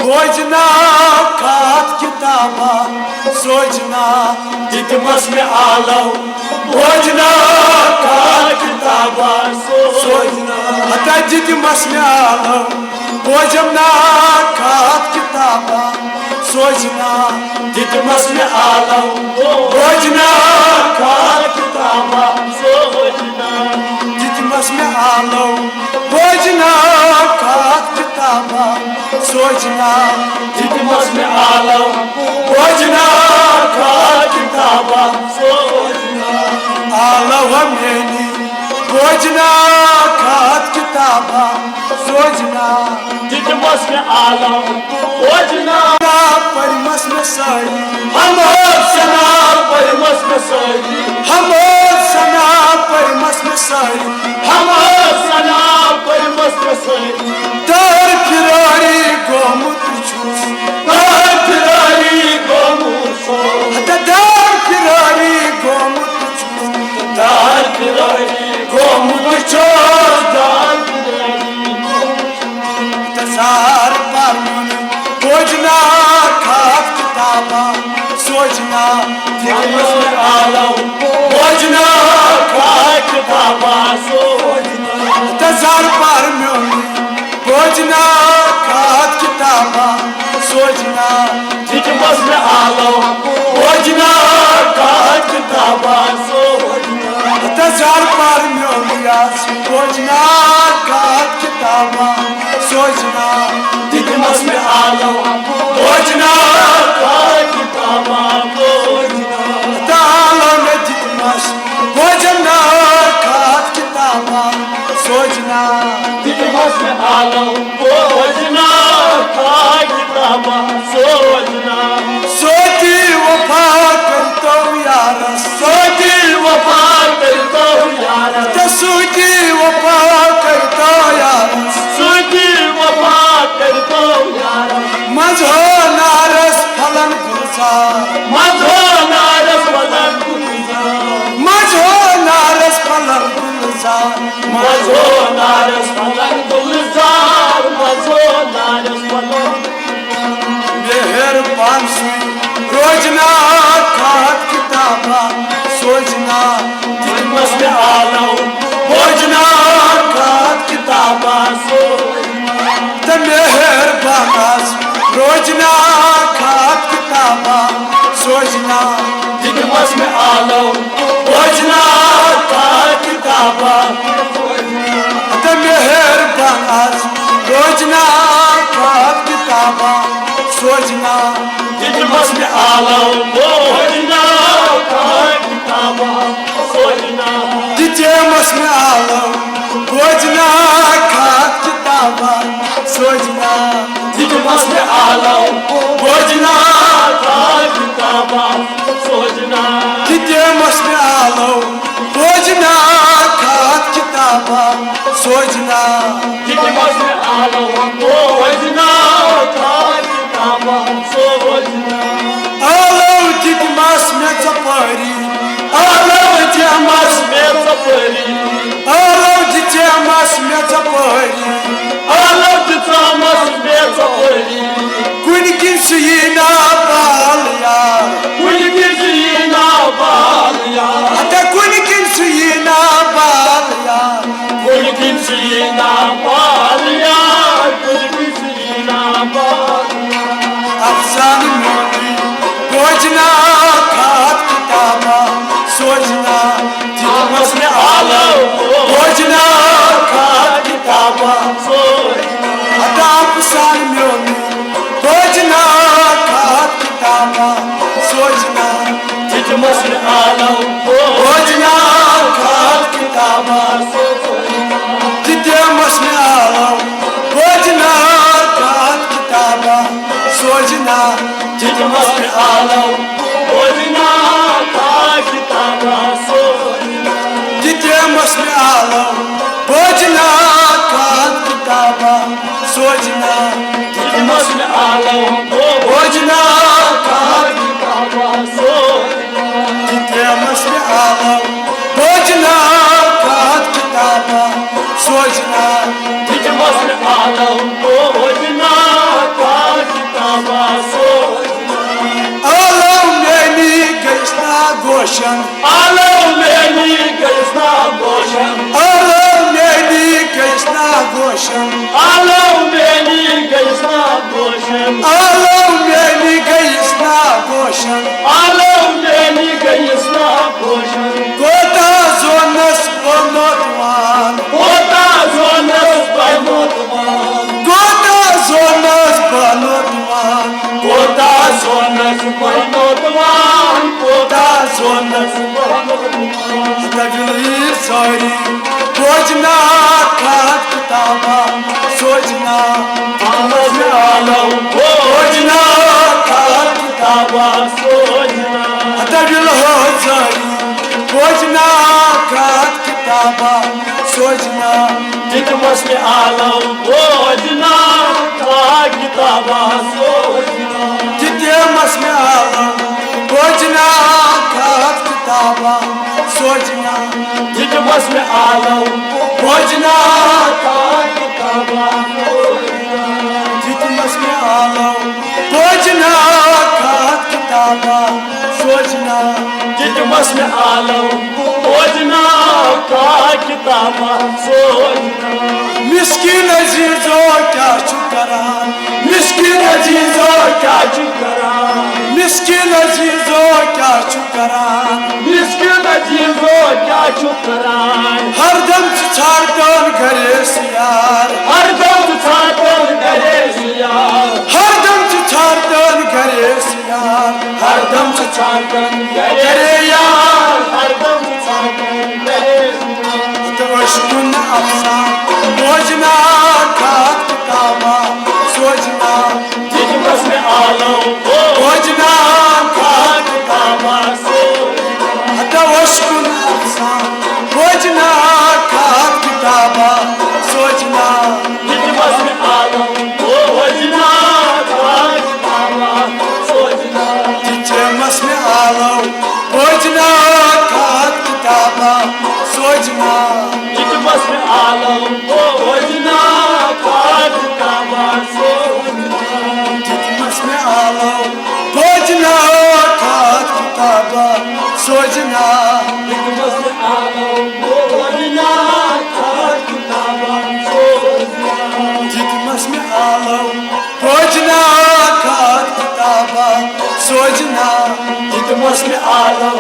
सोचना खात किताबा सोचना दितमस में आलम भोजना खात किताबा सोचना हता दितमस में आलम भोजना खात किताबा सोचना दितमस में आलम भोजना खात किताबा सोचना दितमस में आलम भोजना खात किताबा सोचना दितमस में आलम भोजना खात किताबा सोचना आलम मेनी भोजना खात किताबा सोचना दितमस में आलम भोजना परिमस में सही हम सना परिमस में सही हम सना परिमस में सही हम सना परिमस में सही दर फिरारी गोमुत छूस दर फिरारी गोमुत छूस दर फिरारी गोमुत छूस दर फिरारी गोमुत छूस दर फिरारी तसार पारमन भोजना खात किताबा सोचना दितमस में आलम भोजना खात किताबा सोचना तसार पारमन भोजना खात किताबा सोचना दितमस में आलम भोजना खात किताबा सोचना तसार पारमन भोजना खात किताबा सोचना दितमस में आलम भोजना खात किताबा सोचना तालम दितमस भोजना खात किताबा सोचना दितमस में आलम भोजना खात किताबा सोचना सोची वफा करतो यारस सोची वफा करतो यारस सोची वफा करतो यारस सोची वफा करतो यारस मझो नारस फलन गुलजार मझो नारस फलन गुलजार मझो नारस फलन गुलजार मझो नारस फलन गुलजार मझो नारस फलन मेहरबान सुई रोजना खात किताबा सोचना दितमस में आलम भोजना खात किताबा सोचना मेहरबान रोजना खात किताबा सोचना दितमस में आलम भोजना खात किताबा मेहरबान रोजना खात किताबा सोचना दितमस में आलम भोजना खात किताबा सोचना दितमस में आलम भोजना खात किताबा सोचना दितमस में आलम भोजना खात किताबा सोचना दितमस में आलम भोजना खात किताबा सोचना दितमस में आलम भोजना खात किताबा सोचना आलम दितमस में चपरी आलम दितमस में चपरी आलम दितमस में चपरी आलम दितमस में चपरी कुन किन सुयना बाल यार कुन किन सुयना बाल यार अता कुन किन सुयना बाल यार कुन किन सुयना बाल यार कुन किन सुयना बाल अफसान मोदी भोजना खात किताबा सोचना दितमस में आलम भोजना खात किताबा सोचना अता अफसान मोदी भोजना खात किताबा सोचना दितमस में आलम भोजना खात किताबा सोचना दितमस में आलम भोजना खात किताबा सोचना दितमस में आलम भोजना खात किताबा सोचना दितमस में आलम भोजना खात किताबा सोचना दितमस में आलम भोजना खात किताबा सोचना दितमस में आलम भोजना खात किताबा सोचना दितमस में आलम भोजना खात किताबा सोजना आलो मेनी गैसना गोशन आलो मेनी गैसना गोशन आलो मेनी गैसना गोशन आलो मेनी गैसना गोशन आलो मेनी गैसना गोशन आलो मेनी गैसना गोशन गोता जोनस बनोतवान गोता जोनस बनोतवान गोता जोनस बनोतवान गोता जोनस बनोतवान गोता जोनस बनोतवान तगली सारी भोजना खात किताबा सोचना आमज में आलो भोजना खात किताबा सोचना तगल हो सारी भोजना खात किताबा सोचना जितमस में आलो भोजना खात किताबा सोचना जितमस में आलो भोजना खात किताबा सोचना जितमस में आलो भोजना खात किताबा सोचना जितमस में आलो भोजना खात किताबा सोचना जितमस में आलो भोजना खात किताबा सोचना मिस्किन अजीजो क्या चुकरान मिस्किन अजीजो क्या चुकरान मिस्किन अजीजो क्या चुकरान मिस्किन अजीजो क्या चुकरान हरदम छाड़तन घरे सियार हरदम छाड़तन घरे सियार हरदम छाड़तन घरे सियार हरदम छाड़तन घरे यार हरदम छाड़तन घरे तवशकुन अफसान भोजना खात किताबा सोचना जितमस में आलो भोजना खात किताबा सोचना तवशकुन अफसान भोजना खात किताबा सोचना जितमस में आलो भोजना खात किताबा सोचना जितमस में आलो भोजना खात किताबा सोचना जितमस में आलो भोजना खात किताबा सोचना जितमस में आलो भोजना खात किताबा सोचना जितमस में आलो भोजना खात किताबा सोचना जितमस में आलो भोजना खात किताबा सोचना जितमस में आलो